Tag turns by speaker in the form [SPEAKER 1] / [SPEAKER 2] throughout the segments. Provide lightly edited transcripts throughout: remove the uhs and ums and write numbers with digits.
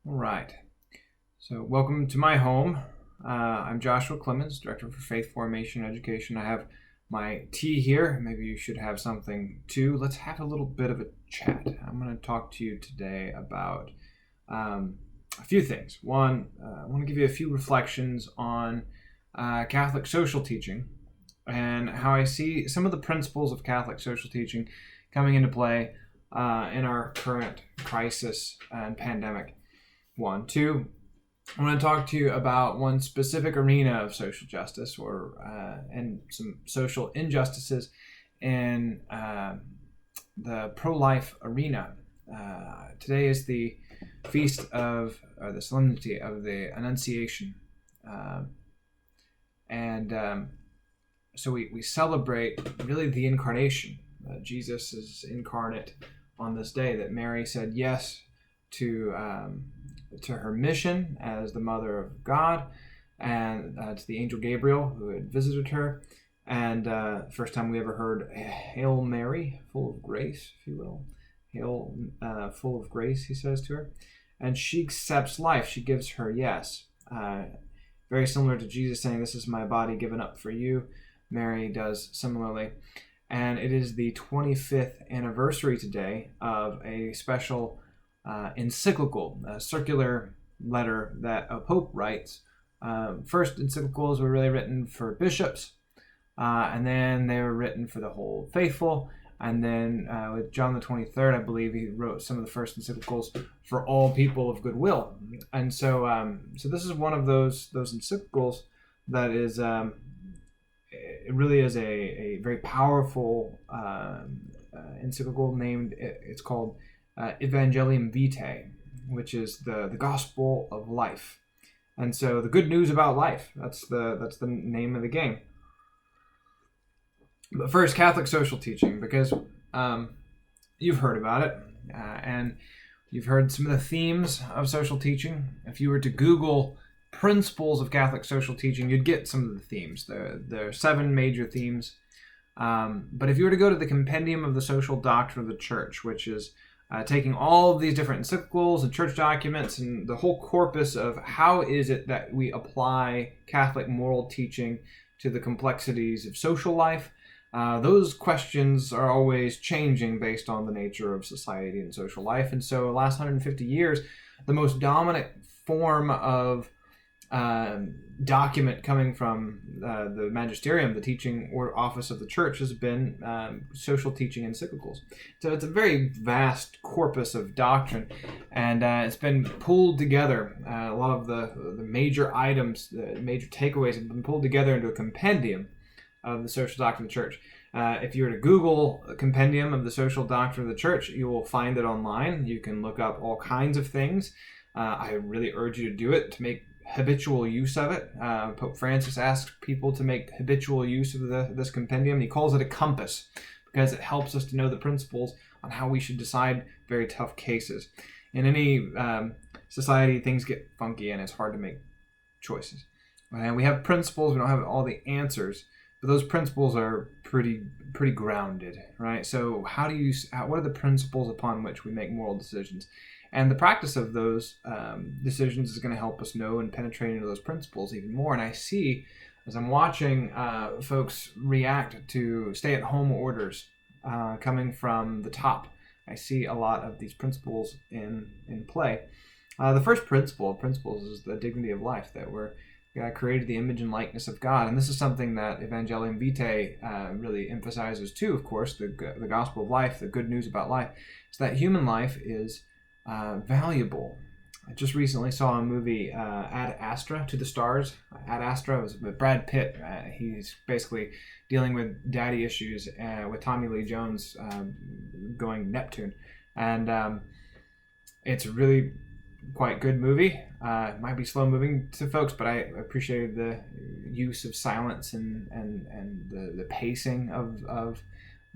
[SPEAKER 1] All right. So, welcome to my home. I'm Joshua Clemmons, Director for Faith Formation Education. I have my tea here. Maybe you should have something too. Let's have a little bit of a chat. I'm going to talk to you today about a few things. One, I want to give you a few reflections on Catholic social teaching and how I see some of the principles of Catholic social teaching coming into play in our current crisis and pandemic. One. Two, I want to talk to you about one specific arena of social justice and some social injustices in the pro-life arena. Today is the the solemnity of the Annunciation. So we celebrate really the incarnation. Jesus is incarnate on this day, that Mary said yes to her mission as the Mother of God, and to the angel Gabriel who had visited her. And first time we ever heard "Hail Mary, full of grace," if you will. "Hail, full of grace," he says to her. And she accepts life. She gives her yes. Very similar to Jesus saying, "This is my body given up for you." Mary does similarly. And it is the 25th anniversary today of a special encyclical, a circular letter that a pope writes. First encyclicals were really written for bishops, and then they were written for the whole faithful. And then with John the 23rd, I believe he wrote some of the first encyclicals for all people of goodwill. And so this is one of those encyclicals that is it really is a very powerful encyclical named. It's called Evangelium Vitae, which is the gospel of life. And so the good news about life, that's the name of the game. But first, Catholic social teaching, because you've heard about it, and you've heard some of the themes of social teaching. If you were to Google principles of Catholic social teaching, you'd get some of the themes. There are 7 major themes. But if you were to go to the Compendium of the Social Doctrine of the Church, which is taking all of these different encyclicals and church documents and the whole corpus of how is it that we apply Catholic moral teaching to the complexities of social life, those questions are always changing based on the nature of society and social life. And so the last 150 years, the most dominant form of document coming from the magisterium, the teaching or office of the church, has been social teaching encyclicals. So it's a very vast corpus of doctrine, and it's been pulled together. A lot of the major items, the major takeaways have been pulled together into a compendium of the social doctrine of the church. If you were to Google a compendium of the social doctrine of the church, you will find it online. You can look up all kinds of things. I really urge you to do it, to make habitual use of it. Pope Francis asks people to make habitual use of this compendium. He calls it a compass because it helps us to know the principles on how we should decide very tough cases. In any society, things get funky and it's hard to make choices. And we have principles. We don't have all the answers, but those principles are pretty grounded, right? So what are the principles upon which we make moral decisions? And the practice of those decisions is going to help us know and penetrate into those principles even more. And I see, as I'm watching folks react to stay-at-home orders coming from the top, I see a lot of these principles in play. The first principle of principles is the dignity of life, that we're created the image and likeness of God. And this is something that Evangelium Vitae really emphasizes too, of course, the gospel of life, the good news about life, is that human life is valuable. I just recently saw a movie, Ad Astra, To the Stars. Ad Astra was with Brad Pitt. He's basically dealing with daddy issues with Tommy Lee Jones going Neptune. And it's a really quite good movie. It might be slow moving to folks, but I appreciated the use of silence and the pacing of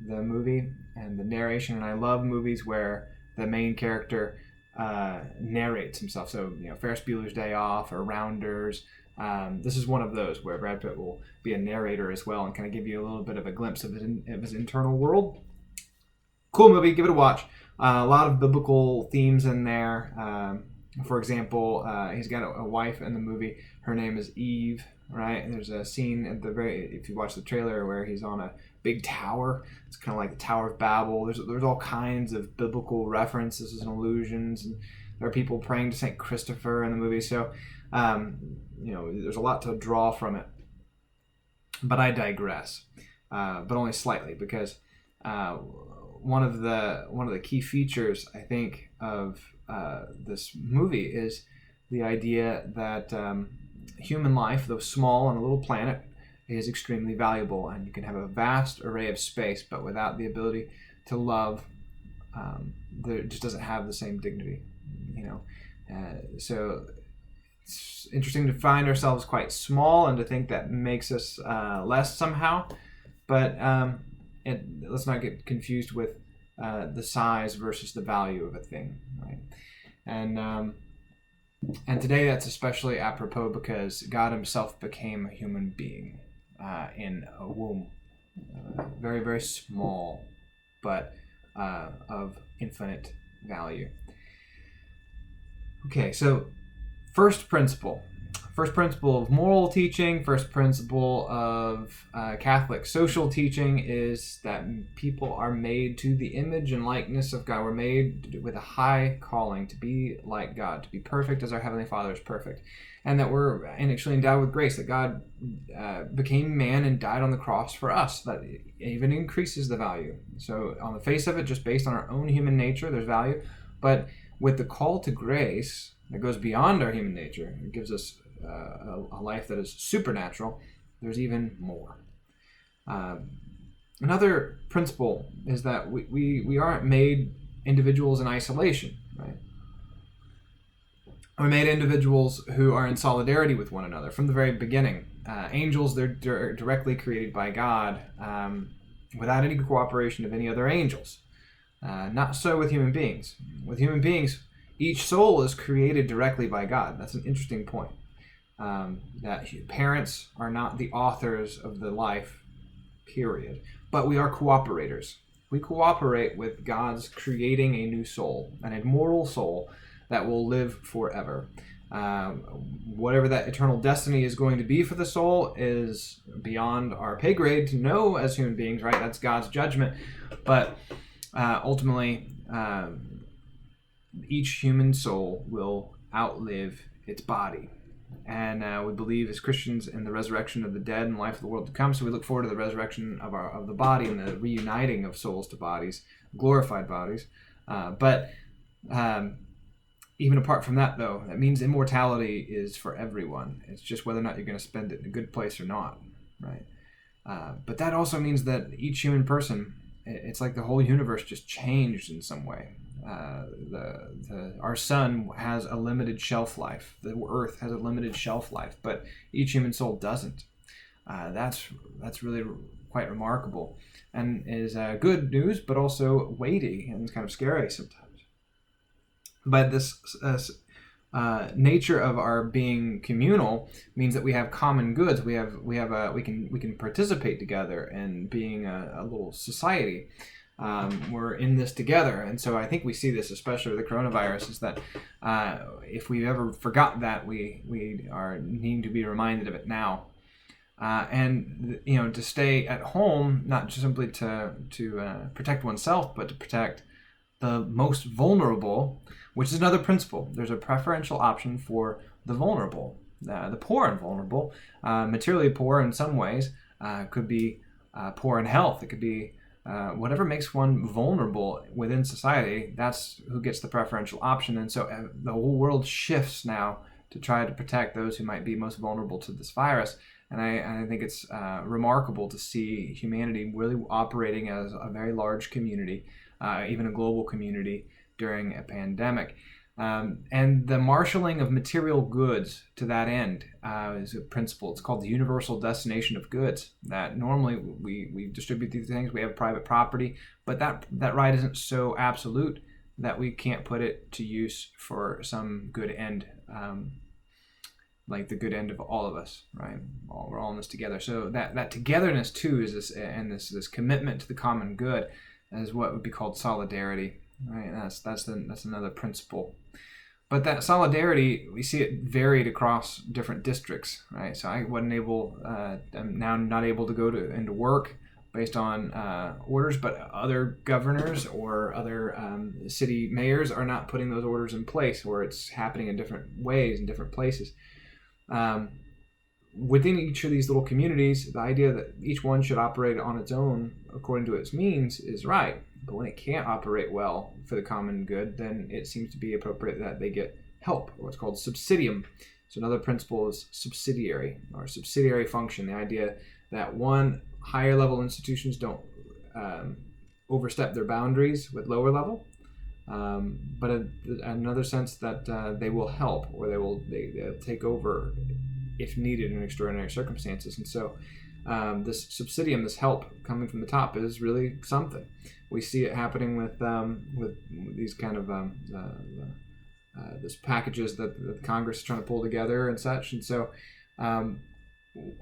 [SPEAKER 1] the movie and the narration. And I love movies where the main character narrates himself. So, Ferris Bueller's Day Off or Rounders. This is one of those where Brad Pitt will be a narrator as well and kind of give you a little bit of a glimpse of his internal world. Cool movie. Give it a watch. A lot of biblical themes in there. For example, he's got a wife in the movie. Her name is Eve, right? And there's a scene at the if you watch the trailer, where he's on a big tower. It's kind of like the Tower of Babel. There's all kinds of biblical references and allusions, and there are people praying to Saint Christopher in the movie. So, there's a lot to draw from it. But I digress, but only slightly, because one of the key features, I think, of this movie is the idea that human life, though small on a little planet, is extremely valuable, and you can have a vast array of space, but without the ability to love, it just doesn't have the same dignity, so it's interesting to find ourselves quite small and to think that makes us less somehow, but let's not get confused with the size versus the value of a thing, right? And today that's especially apropos because God himself became a human being in a womb, very, very small, but of infinite value. Okay, so first principle of moral teaching, first principle of Catholic social teaching is that people are made to the image and likeness of God. We're made with a high calling to be like God, to be perfect as our Heavenly Father is perfect. And that we're actually endowed with grace, that God became man and died on the cross for us. That even increases the value. So on the face of it, just based on our own human nature, there's value. But with the call to grace that goes beyond our human nature, it gives us a life that is supernatural, there's even more. Another principle is that we aren't made individuals in isolation, right? We're made individuals who are in solidarity with one another from the very beginning. Angels, they're directly created by God without any cooperation of any other angels. Not so with human beings. With human beings, each soul is created directly by God. That's an interesting point. That parents are not the authors of the life, period. But we are cooperators. We cooperate with God's creating a new soul, an immortal soul that will live forever. Whatever that eternal destiny is going to be for the soul is beyond our pay grade to know as human beings, right? That's God's judgment. But ultimately, each human soul will outlive its body. And we believe as Christians in the resurrection of the dead and life of the world to come. So we look forward to the resurrection of the body and the reuniting of souls to bodies, glorified bodies. But even apart from that, though, that means immortality is for everyone. It's just whether or not you're going to spend it in a good place or not, right? But that also means that each human person, it's like the whole universe just changed in some way. Our sun has a limited shelf life. The earth has a limited shelf life, but each human soul doesn't. That's really quite remarkable, and is good news, but also weighty and kind of scary sometimes. But this nature of our being communal means that we have common goods. We can participate together in being a little society. We're in this together, and so I think we see this, especially with the coronavirus, is that if we've ever forgot that, we are needing to be reminded of it now, and to stay at home, not just simply to protect oneself, but to protect the most vulnerable, which is another principle. There's a preferential option for the vulnerable, the poor and vulnerable, materially poor in some ways, could be poor in health. It could be whatever makes one vulnerable within society, that's who gets the preferential option. And so the whole world shifts now to try to protect those who might be most vulnerable to this virus. And I think it's remarkable to see humanity really operating as a very large community, even a global community during a pandemic. And the marshaling of material goods to that end is a principle. It's called the universal destination of goods. That normally we distribute these things, we have private property, but that right isn't so absolute that we can't put it to use for some good end, like the good end of all of us, right? We're all in this together. So that togetherness too is this, and this commitment to the common good is what would be called solidarity, right? That's another principle. But that solidarity, we see it varied across different districts, right? So I wasn't able, I'm now not able to go into work based on orders, but other governors or other city mayors are not putting those orders in place, or it's happening in different ways in different places. Within each of these little communities, the idea that each one should operate on its own according to its means is right. But when it can't operate well for the common good, then it seems to be appropriate that they get help, or what's called subsidium. So another principle is subsidiary, or subsidiary function, the idea that higher level institutions don't overstep their boundaries with lower level, but another sense that they will help, or they'll take over if needed in extraordinary circumstances. And so this subsidium, this help coming from the top, is really something. We see it happening with these kind of this packages that the Congress is trying to pull together and such. And so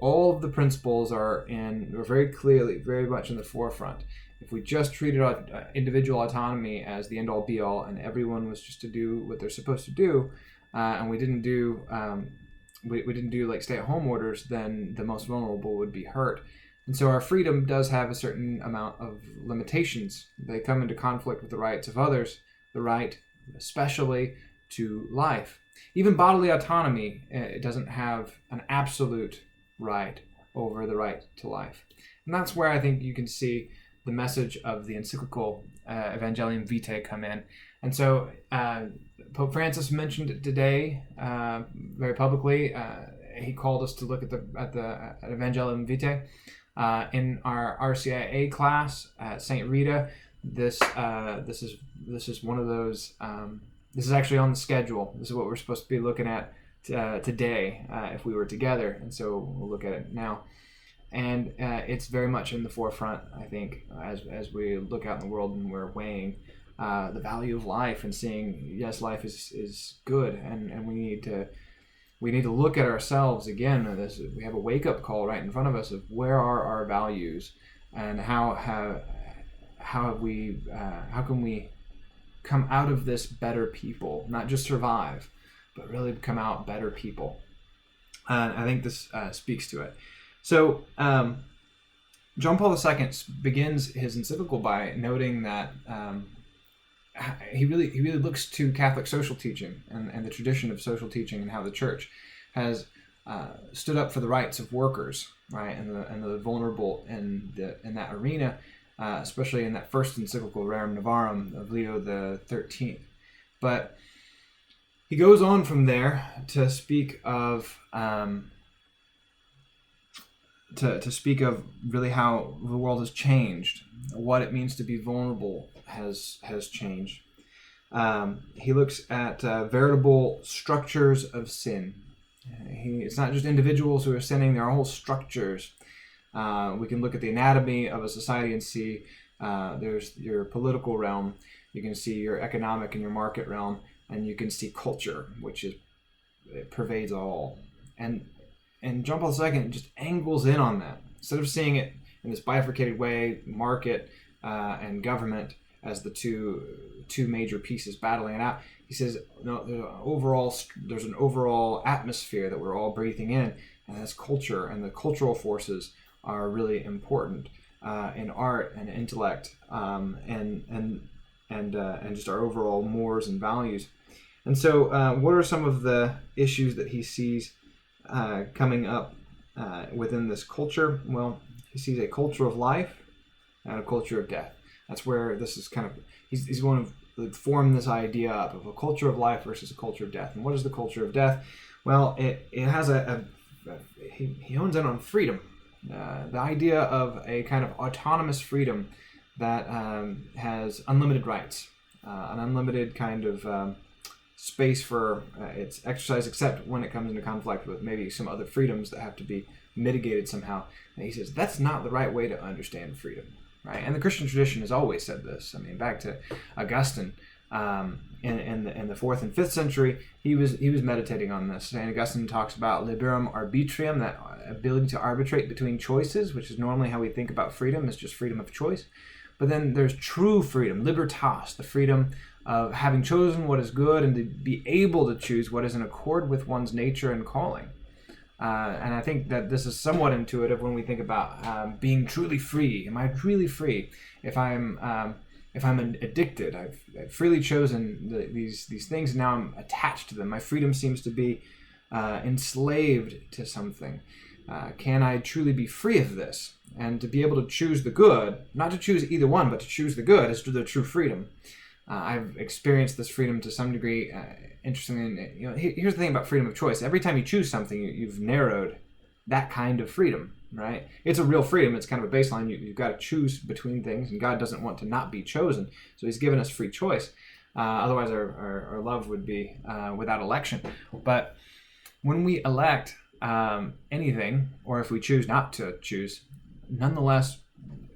[SPEAKER 1] all of the principles are very clearly, very much in the forefront. If we just treated individual autonomy as the end-all be-all, and everyone was just to do what they're supposed to do, and we didn't do we didn't do like stay-at-home orders, then the most vulnerable would be hurt. And so our freedom does have a certain amount of limitations. They come into conflict with the rights of others, the right especially to life. Even bodily autonomy, it doesn't have an absolute right over the right to life. And that's where I think you can see the message of the Encyclical Evangelium Vitae come in. And so Pope Francis mentioned it today very publicly. He called us to look at the Evangelium Vitae. In our RCIA class at St. Rita, this is one of those. This is actually on the schedule. This is what we're supposed to be looking at today if we were together, and so we'll look at it now. And it's very much in the forefront, I think, as we look out in the world and we're weighing the value of life and seeing, yes, life is good, and we need to look at ourselves again. We have a wake-up call right in front of us of where are our values, and how can we come out of this better people, not just survive, but really come out better people. And I think this speaks to it. So John Paul II begins his encyclical by noting that he really looks to Catholic social teaching and the tradition of social teaching, and how the Church has stood up for the rights of workers, right, and the vulnerable in that arena, especially in that first encyclical, Rerum Novarum, of Leo XIII. But he goes on from there to speak of to speak of really how the world has changed, what it means to be vulnerable has changed. He looks at veritable structures of sin. It's not just individuals who are sinning, there are whole structures. We can look at the anatomy of a society and see there's your political realm, you can see your economic and your market realm, and you can see culture, which it pervades all. And John Paul II just angles in on that. Instead of seeing it in this bifurcated way, market and government as the two major pieces battling it out, he says, no, there's an overall atmosphere that we're all breathing in, and that's culture, and the cultural forces are really important in art and intellect, and just our overall mores and values. And so, what are some of the issues that he sees coming up within this culture? Well, he sees a culture of life and a culture of death. That's where this is kind of, he's going to form this idea up of a culture of life versus a culture of death. And what is the culture of death? Well, it has he hones in on freedom, the idea of a kind of autonomous freedom that has unlimited rights, an unlimited kind of space for its exercise, except when it comes into conflict with maybe some other freedoms that have to be mitigated somehow. And he says that's not the right way to understand freedom, right? And the Christian tradition has always said this. I mean, back to Augustine in the 4th and 5th century, he was meditating on this. St. Augustine talks about liberum arbitrium, that ability to arbitrate between choices, which is normally how we think about freedom, is just freedom of choice. But then there's true freedom, libertas, the freedom of having chosen what is good and to be able to choose what is in accord with one's nature and calling. And I think that this is somewhat intuitive when we think about being truly free. Am I truly free? If I'm addicted, I've freely chosen these things, and now I'm attached to them. My freedom seems to be enslaved to something. Can I truly be free of this? And to be able to choose the good, not to choose either one, but to choose the good, is the true freedom. I've experienced this freedom to some degree. Interestingly, here's the thing about freedom of choice. Every time you choose something, you've narrowed that kind of freedom, right? It's a real freedom. It's kind of a baseline. You've got to choose between things, and God doesn't want to not be chosen. So he's given us free choice. Otherwise, our love would be without election. But when we elect anything, or if we choose not to choose, nonetheless,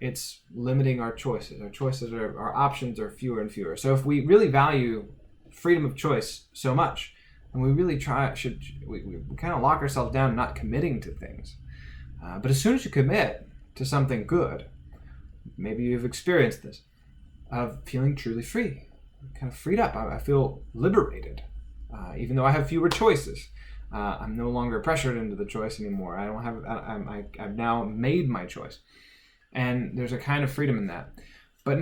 [SPEAKER 1] it's limiting our choices. Our options are fewer and fewer. So if we really value freedom of choice so much, and we really we kind of lock ourselves down not committing to things. But as soon as you commit to something good, maybe you've experienced this, of feeling truly free, kind of freed up. I feel liberated, even though I have fewer choices. I'm no longer pressured into the choice anymore. I've now made my choice. And there's a kind of freedom in that. But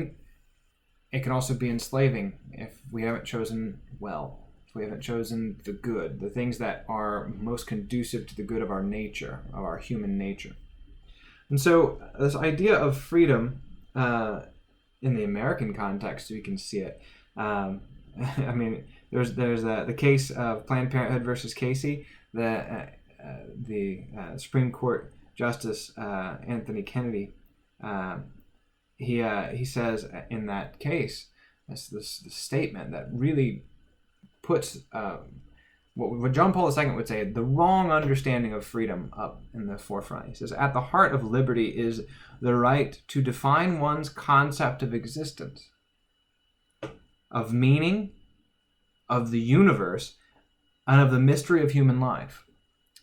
[SPEAKER 1] it can also be enslaving if we haven't chosen well, if we haven't chosen the good, the things that are most conducive to the good of our nature, of our human nature. And so this idea of freedom, in the American context, we can see it. I mean, there's the case of Planned Parenthood versus Casey. The Supreme Court Justice Anthony Kennedy, he says in that case, this statement that really puts what John Paul II would say, the wrong understanding of freedom, up in the forefront. He says, at the heart of liberty is the right to define one's concept of existence, of meaning, of the universe, and of the mystery of human life.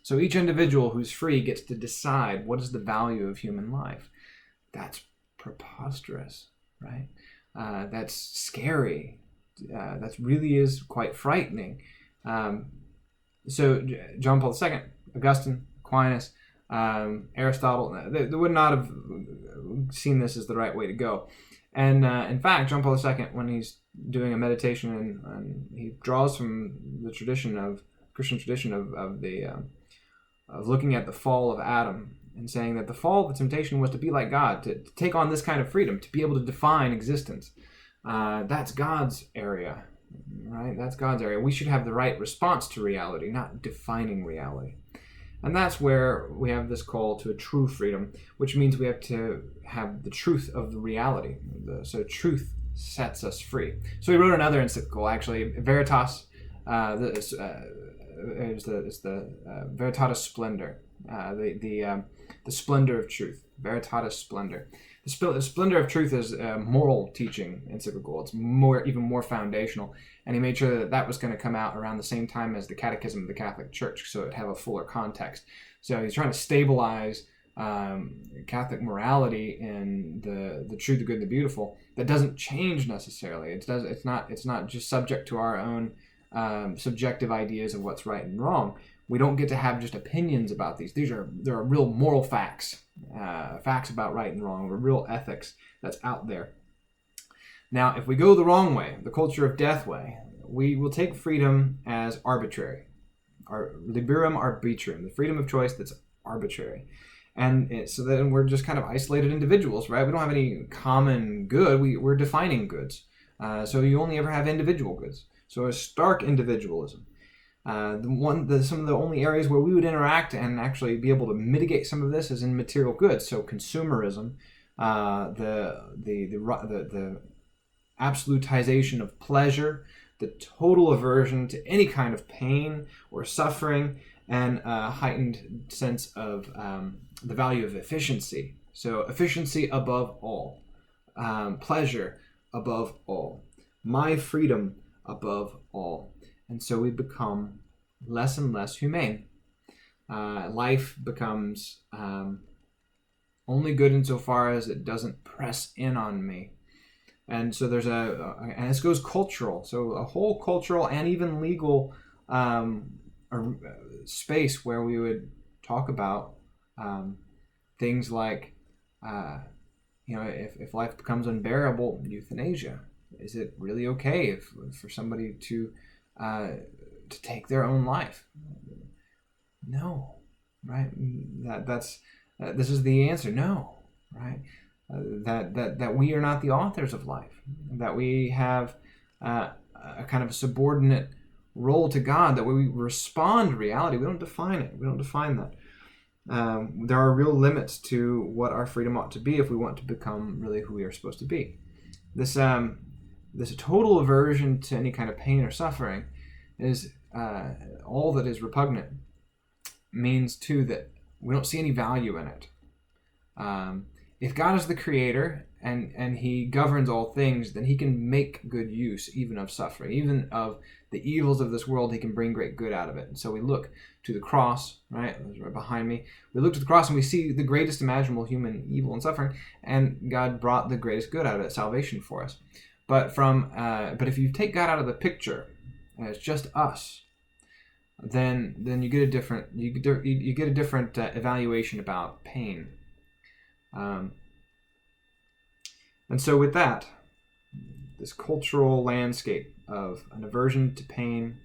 [SPEAKER 1] So each individual who's free gets to decide what is the value of human life. That's preposterous, right? That's scary. That really is quite frightening. So John Paul II, Augustine, Aquinas, Aristotle, they would not have seen this as the right way to go. And in fact, John Paul II, when he's doing a meditation and he draws from the Christian tradition of looking at the fall of Adam and saying that the fall of the temptation was to be like God, to take on this kind of freedom, to be able to define existence. That's God's area, right? That's God's area. We should have the right response to reality, not defining reality. And that's where we have this call to a true freedom, which means we have to have the truth of the reality. So truth sets us free. So he wrote another encyclical, actually, Veritas. It's the Veritatis Splendor, the splendor of truth, Veritatis Splendor. The Splendor of Truth is a moral teaching encyclical. It's even more foundational. And he made sure that was going to come out around the same time as the Catechism of the Catholic Church, so it'd have a fuller context. So he's trying to stabilize Catholic morality in the true, the good, and the beautiful. That doesn't change necessarily. It's not just subject to our own subjective ideas of what's right and wrong. We don't get to have just opinions about these. There are real moral facts, facts about right and wrong, or real ethics that's out there. Now, if we go the wrong way, the culture of death way, we will take freedom as arbitrary, our liberum arbitrum, the freedom of choice that's arbitrary. And so then we're just kind of isolated individuals, right? We don't have any common good. We're defining goods. So you only ever have individual goods. So a stark individualism. Some of the only areas where we would interact and actually be able to mitigate some of this is in material goods. So consumerism, the absolutization of pleasure, the total aversion to any kind of pain or suffering, and a heightened sense of the value of efficiency. So efficiency above all, pleasure above all, my freedom above all. And so we become less and less humane. Life becomes only good insofar as it doesn't press in on me. And so there's and this goes cultural. So a whole cultural and even legal space where we would talk about things like, if life becomes unbearable, euthanasia. Is it really okay for somebody to take their own life? No, right? This is the answer. No, right? That we are not the authors of life. That we have a kind of a subordinate role to God. That we respond to reality. We don't define it. We don't define that. There are real limits to what our freedom ought to be if we want to become really who we are supposed to be. This total aversion to any kind of pain or suffering is all that is repugnant. Means too that we don't see any value in it. If God is the creator and he governs all things, then he can make good use even of suffering, even of the evils of this world. He can bring great good out of it. And so we look to the cross, right? It's right behind me. We look to the cross and we see the greatest imaginable human evil and suffering, and God brought the greatest good out of it, salvation for us. But if you take God out of the picture and it's just us, then you get a different evaluation about pain. And so with that, this cultural landscape of an aversion to pain,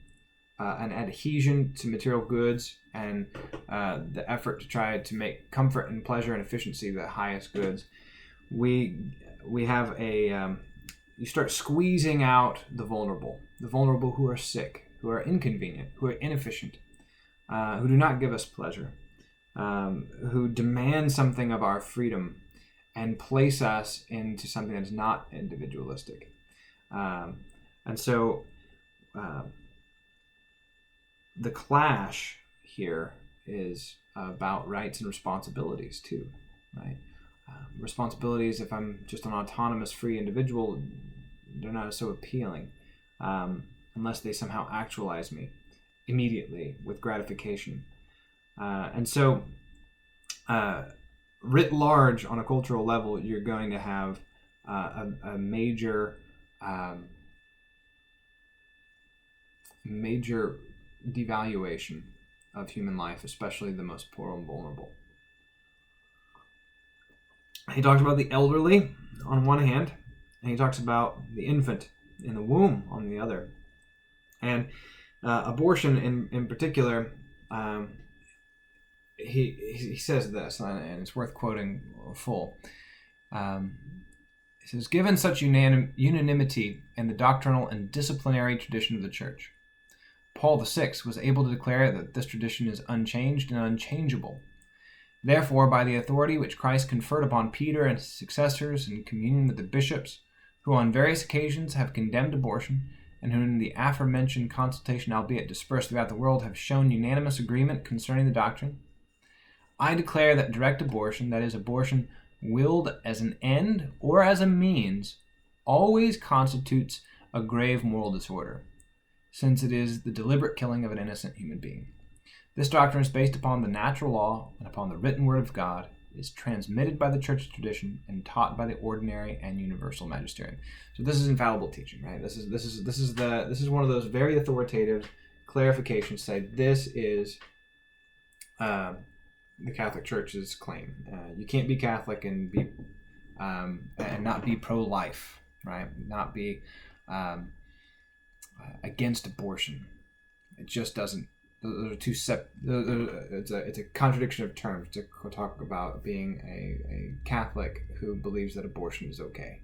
[SPEAKER 1] an adhesion to material goods, and the effort to try to make comfort and pleasure and efficiency the highest goods, we have you start squeezing out the vulnerable who are sick, who are inconvenient, who are inefficient, who do not give us pleasure, who demand something of our freedom and place us into something that is not individualistic. And so the clash here is about rights and responsibilities too, right? Responsibilities, if I'm just an autonomous, free individual, they're not so appealing unless they somehow actualize me immediately with gratification. And so writ large on a cultural level, you're going to have a major devaluation of human life, especially the most poor and vulnerable. He talks about the elderly on one hand, and he talks about the infant in the womb on the other. And abortion in particular, he says this, and it's worth quoting full. He says, given such unanimity in the doctrinal and disciplinary tradition of the Church, Paul VI was able to declare that this tradition is unchanged and unchangeable. Therefore, by the authority which Christ conferred upon Peter and his successors in communion with the bishops, who on various occasions have condemned abortion, and who in the aforementioned consultation, albeit dispersed throughout the world, have shown unanimous agreement concerning the doctrine, I declare that direct abortion, that is, abortion willed as an end or as a means, always constitutes a grave moral disorder, since it is the deliberate killing of an innocent human being. This doctrine is based upon the natural law and upon the written word of God, is transmitted by the church tradition, and taught by the ordinary and universal magisterium. So this is infallible teaching, right? This is one of those very authoritative clarifications. Say this is the Catholic Church's claim. You can't be Catholic and be and not be pro-life, right? Not be against abortion. It just doesn't. Those are two it's a contradiction of terms to talk about being a Catholic who believes that abortion is okay,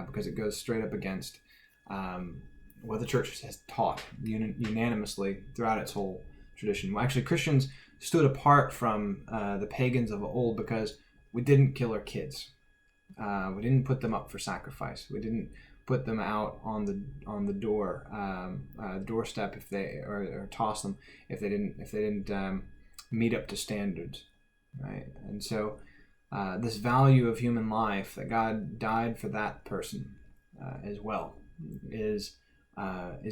[SPEAKER 1] because it goes straight up against what the Church has taught unanimously throughout its whole tradition. Well, actually, Christians stood apart from the pagans of old because we didn't kill our kids. We didn't put them up for sacrifice. We didn't put them out on the doorstep if they or toss them if they didn't meet up to standards, right? And so this value of human life, that God died for that person as well, is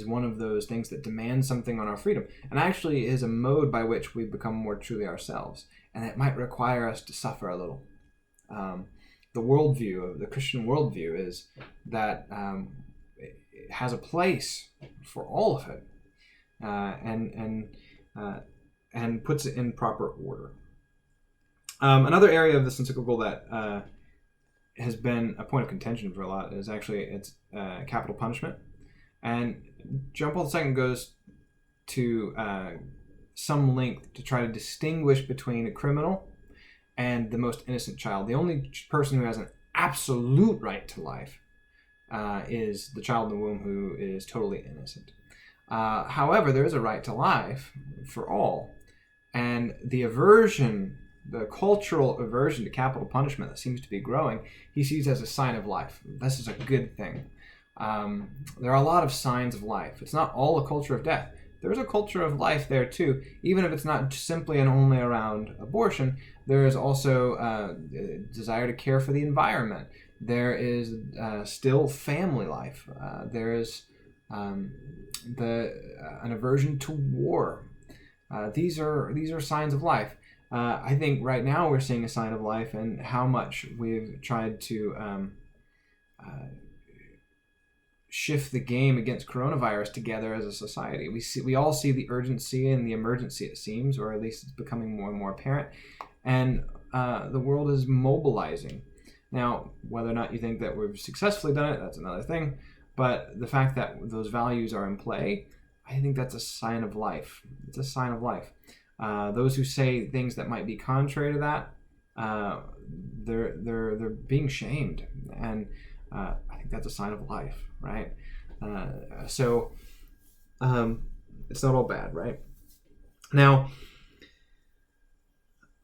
[SPEAKER 1] one of those things that demands something on our freedom, and actually is a mode by which we become more truly ourselves, and it might require us to suffer a little. the worldview, the Christian worldview, is that it has a place for all of it, and puts it in proper order. Another area of this encyclical that has been a point of contention for a lot is actually its capital punishment. And John Paul II goes to some length to try to distinguish between a criminal and the most innocent child. The only person who has an absolute right to life is the child in the womb, who is totally innocent. However, there is a right to life for all. And the cultural aversion to capital punishment that seems to be growing, he sees as a sign of life. This is a good thing. There are a lot of signs of life. It's not all a culture of death. There's a culture of life there too, even if it's not simply and only around abortion. There is also a desire to care for the environment. There is still family life. There is an aversion to war. These are signs of life. I think right now we're seeing a sign of life in how much we've tried to shift the game against coronavirus together as a society. We all see the urgency and the emergency, it seems, or at least it's becoming more and more apparent. And the world is mobilizing. Now, whether or not you think that we've successfully done it, that's another thing. But the fact that those values are in play, I think that's a sign of life. It's a sign of life. Those who say things that might be contrary to that, they're being shamed, and I think that's a sign of life, right? So it's not all bad, right? Now,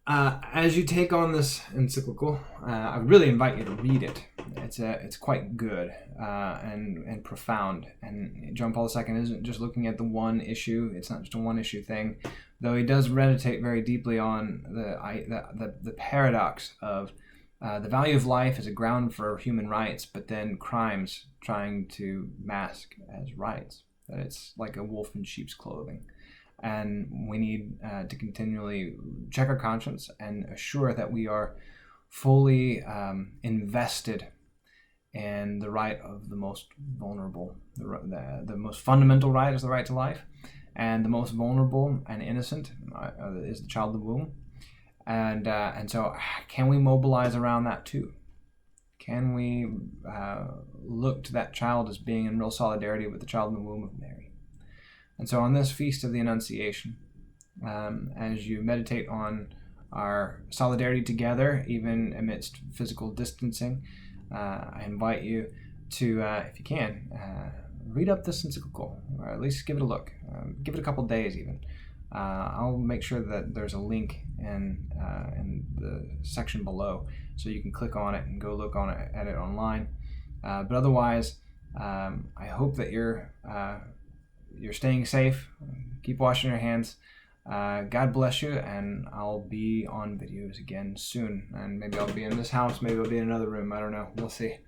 [SPEAKER 1] as you take on this encyclical, I really invite you to read it. It's quite good and profound. And John Paul II isn't just looking at the one issue. It's not just a one issue thing, though he does meditate very deeply on the paradox of the value of life as a ground for human rights, but then crimes trying to mask as rights. That it's like a wolf in sheep's clothing. And we need to continually check our conscience and assure that we are fully invested in the right of the most vulnerable. The most fundamental right is the right to life, and the most vulnerable and innocent is the child in the womb. And so can we mobilize around that too? Can we look to that child as being in real solidarity with the child in the womb of Mary? And so on this Feast of the Annunciation, as you meditate on our solidarity together, even amidst physical distancing, I invite you to, if you can, read up this encyclical, or at least give it a look. Give it a couple days even. I'll make sure that there's a link in the section below, so you can click on it and go look at it online. But otherwise, I hope that you're staying safe. Keep washing your hands. God bless you, and I'll be on videos again soon. And maybe I'll be in this house, maybe I'll be in another room. I don't know. We'll see.